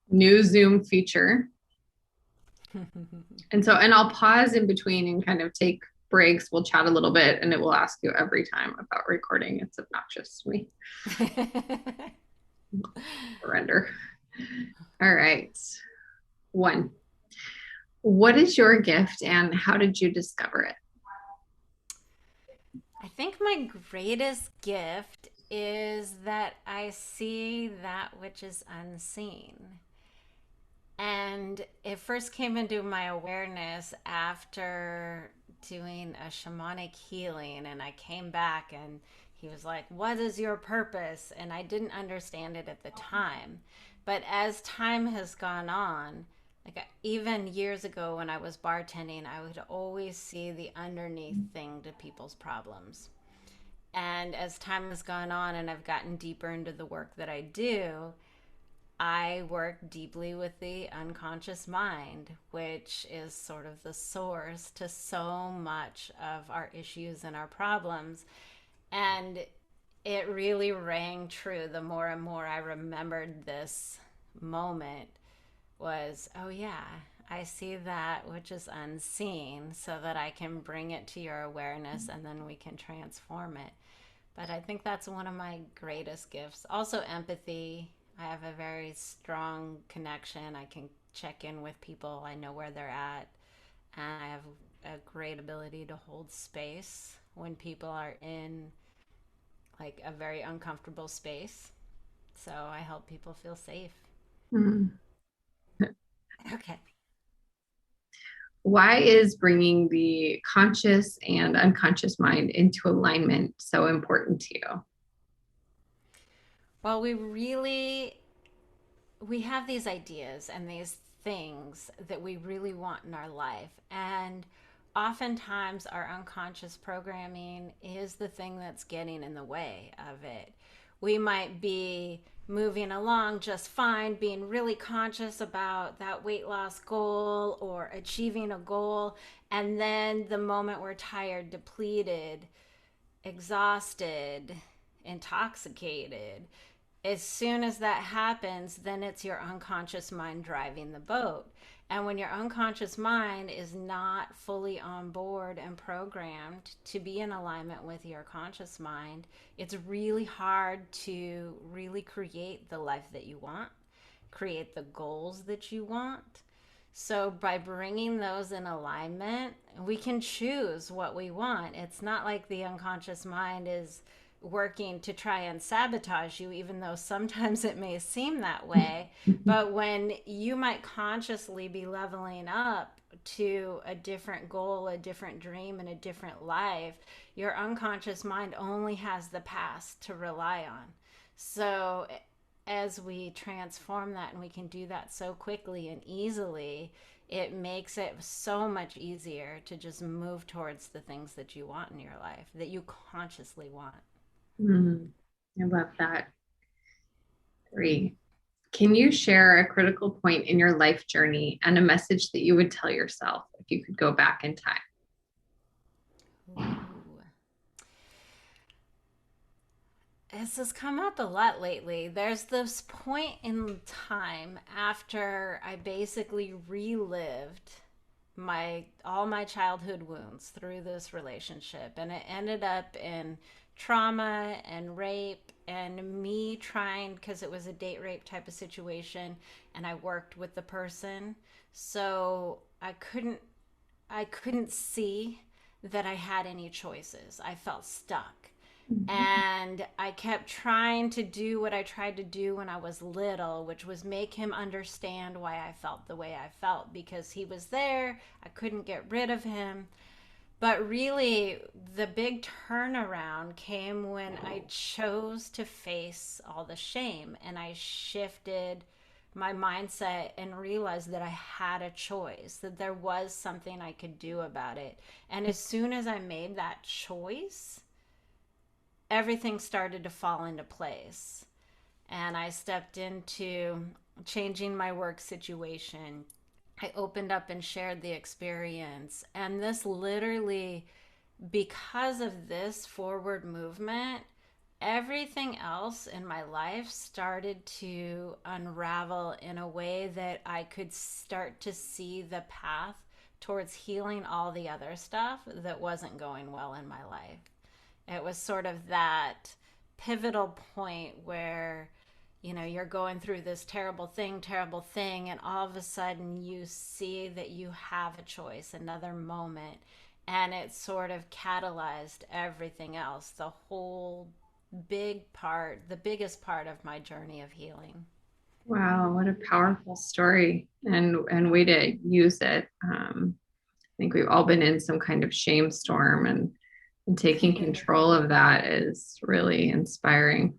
new Zoom feature. And I'll pause in between and kind of take breaks. We'll chat a little bit and it will ask you every time about recording. It's obnoxious to me. Surrender. All right. One. What is your gift and how did you discover it? I think my greatest gift is that I see that which is unseen. And it first came into my awareness after doing a shamanic healing. And I came back and he was like, "What is your purpose?" And I didn't understand it at the time. But as time has gone on, like even years ago when I was bartending, I would always see the underneath thing to people's problems. And as time has gone on and I've gotten deeper into the work that I do, I work deeply with the unconscious mind, which is sort of the source to so much of our issues and our problems. And it really rang true the more and more I remembered this moment was, oh yeah, I see that which is unseen so that I can bring it to your awareness and then we can transform it. But I think that's one of my greatest gifts. Also, empathy. I have a very strong connection. I can check in with people, I know where they're at. And I have a great ability to hold space when people are in like a very uncomfortable space. So I help people feel safe. Hmm. Okay. Why is bringing the conscious and unconscious mind into alignment so important to you? Well, we have these ideas and these things that we really want in our life. And oftentimes, our unconscious programming is the thing that's getting in the way of it. We might be moving along just fine, being really conscious about that weight loss goal or achieving a goal. And then the moment we're tired, depleted, exhausted, intoxicated, as soon as that happens, then it's your unconscious mind driving the boat. And when your unconscious mind is not fully on board and programmed to be in alignment with your conscious mind, it's really hard to really create the life that you want, create the goals that you want. So, by bringing those in alignment, we can choose what we want. It's not like the unconscious mind is working to try and sabotage you, even though sometimes it may seem that way. But when you might consciously be leveling up to a different goal, a different dream, and a different life, your unconscious mind only has the past to rely on. So, as we transform that, and we can do that so quickly and easily, it makes it so much easier to just move towards the things that you want in your life, that you consciously want. Hmm. I love that. Three. Can you share a critical point in your life journey and a message that you would tell yourself if you could go back in time? Ooh. This has come up a lot lately. There's this point in time after I basically relived my all my childhood wounds through this relationship, and it ended up in trauma and rape and me trying, because it was a date rape type of situation and I worked with the person, so I couldn't see that I had any choices. I felt stuck. And I kept trying to do what I tried to do when I was little, which was make him understand why I felt the way I felt, because he was there. I couldn't get rid of him. But really, the big turnaround came when I chose to face all the shame and I shifted my mindset and realized that I had a choice, that there was something I could do about it. And as soon as I made that choice, everything started to fall into place. And I stepped into changing my work situation. I opened up and shared the experience. And this literally, because of this forward movement, everything else in my life started to unravel in a way that I could start to see the path towards healing all the other stuff that wasn't going well in my life. It was sort of that pivotal point where, you're going through this terrible thing, and all of a sudden you see that you have a choice, another moment, and it sort of catalyzed everything else, the whole big part, the biggest part of my journey of healing. Wow, what a powerful story and way to use it. I think we've all been in some kind of shame storm, and taking control of that is really inspiring.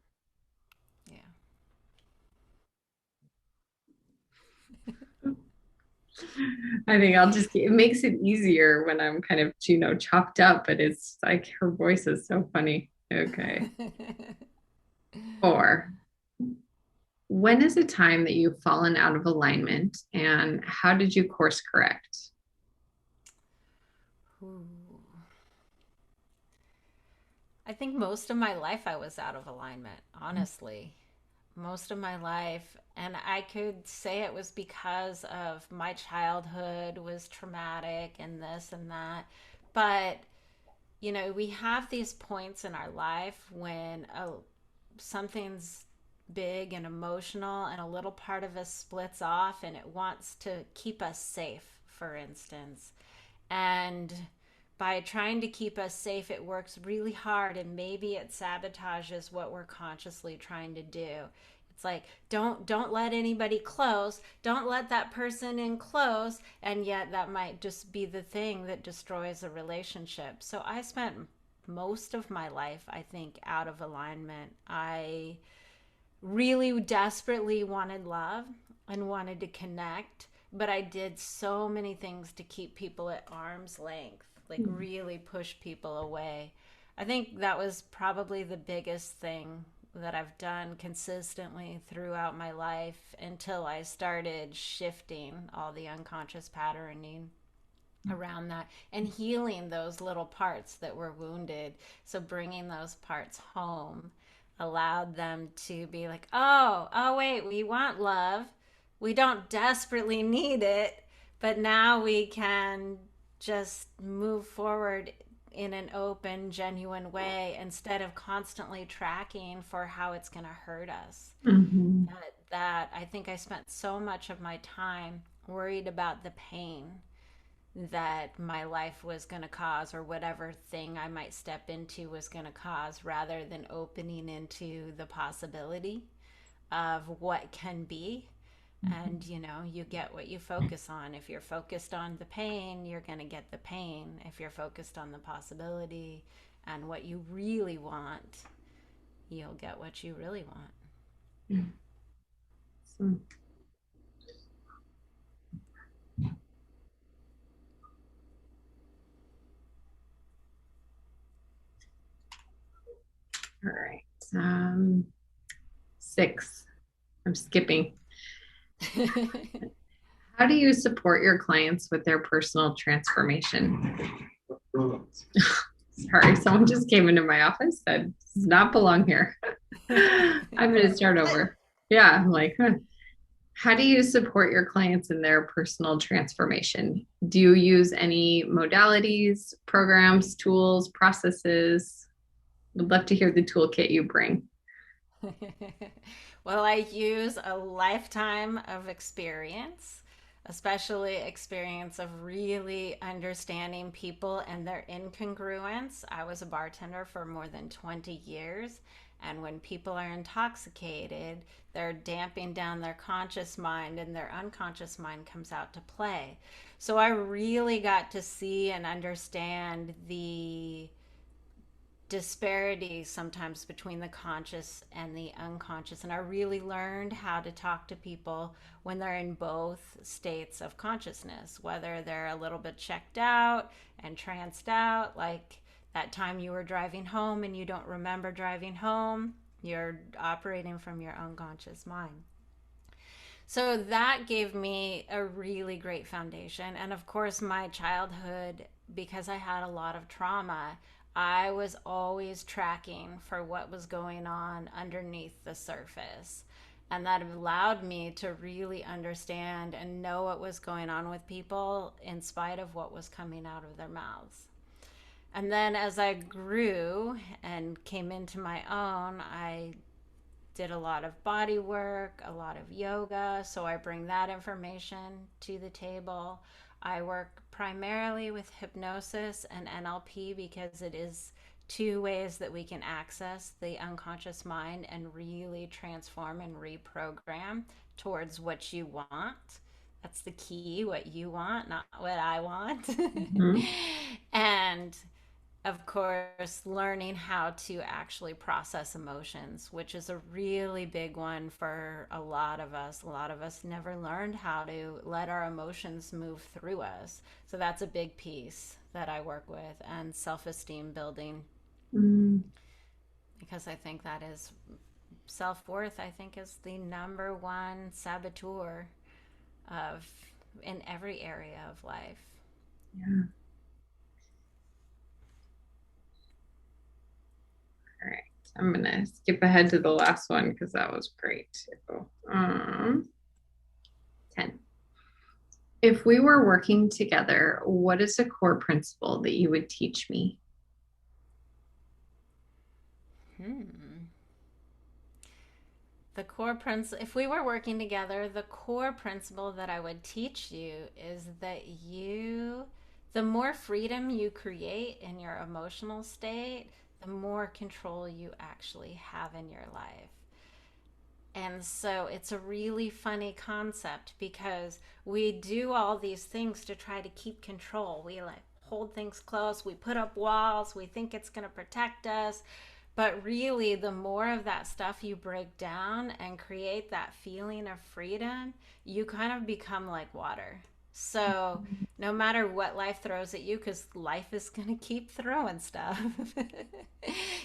Yeah. I think it makes it easier when I'm kind of, chopped up, but it's like her voice is so funny. Okay. 4. When is a time that you've fallen out of alignment and how did you course correct? Ooh. I think most of my life I was out of alignment, honestly. Most of my life. And I could say it was because of my childhood was traumatic and this and that. But, we have these points in our life when something's big and emotional and a little part of us splits off and it wants to keep us safe, for instance. And by trying to keep us safe, it works really hard and maybe it sabotages what we're consciously trying to do. It's like don't let anybody close, don't let that person in close, and yet that might just be the thing that destroys a relationship. So I spent most of my life, I think, out of alignment. I really desperately wanted love and wanted to connect, but I did so many things to keep people at arm's length, like really push people away. I think that was probably the biggest thing that I've done consistently throughout my life until I started shifting all the unconscious patterning around that and healing those little parts that were wounded. So bringing those parts home allowed them to be like, oh, wait, we want love. We don't desperately need it, but now we can just move forward in an open, genuine way instead of constantly tracking for how it's going to hurt us. Mhm. That I think I spent so much of my time worried about the pain that my life was going to cause or whatever thing I might step into was going to cause rather than opening into the possibility of what can be. And you get what you focus on. If you're focused on the pain, you're going to get the pain. If you're focused on the possibility and what you really want, you'll get what you really want. So, all right. 6. I'm skipping. How do you support your clients with their personal transformation? Sorry, someone just came into my office that does not belong here. I'm going to start over. Yeah, I'm like, huh. How do you support your clients in their personal transformation? Do you use any modalities, programs, tools, processes? Would love to hear the toolkit you bring. Well, I use a lifetime of experience, especially experience of really understanding people and their incongruence. I was a bartender for more than 20 years. And when people are intoxicated, they're damping down their conscious mind and their unconscious mind comes out to play. So I really got to see and understand the disparity sometimes between the conscious and the unconscious. And I really learned how to talk to people when they're in both states of consciousness, whether they're a little bit checked out and tranced out, like that time you were driving home and you don't remember driving home, you're operating from your unconscious mind. So that gave me a really great foundation. And of course, my childhood, because I had a lot of trauma, I was always tracking for what was going on underneath the surface. And that allowed me to really understand and know what was going on with people in spite of what was coming out of their mouths. And then as I grew and came into my own, I did a lot of body work, a lot of yoga. So I bring that information to the table. I work primarily with hypnosis and NLP because it is two ways that we can access the unconscious mind and really transform and reprogram towards what you want. That's the key, what you want, not what I want. Mhm. And of course, learning how to actually process emotions, which is a really big one for a lot of us. A lot of us never learned how to let our emotions move through us. So that's a big piece that I work with, and self esteem building, Mm, because I think that is self worth, I think, is the number one saboteur of in every area of life. yeah. All right. I'm gonna skip ahead to the last one because that was great too. 10. If we were working together, what is a core principle that you would teach me? Hmm. The core principle, if we were working together, the core principle that I would teach you is that the more freedom you create in your emotional state, the more control you actually have in your life. And so it's a really funny concept because we do all these things to try to keep control. We like hold things close, we put up walls, we think it's going to protect us. But really, the more of that stuff you break down and create that feeling of freedom, you kind of become like water. So, no matter what life throws at you, because life is going to keep throwing stuff,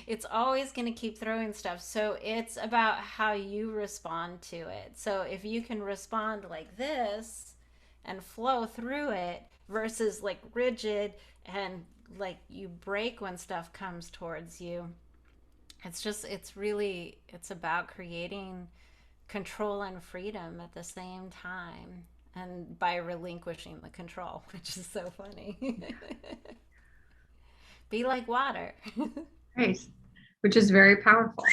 it's always going to keep throwing stuff. So, it's about how you respond to it. So, if you can respond like this and flow through it versus like rigid and like you break when stuff comes towards you, it's about creating control and freedom at the same time, and by relinquishing the control, which is so funny. Be like water. Right. Which is very powerful.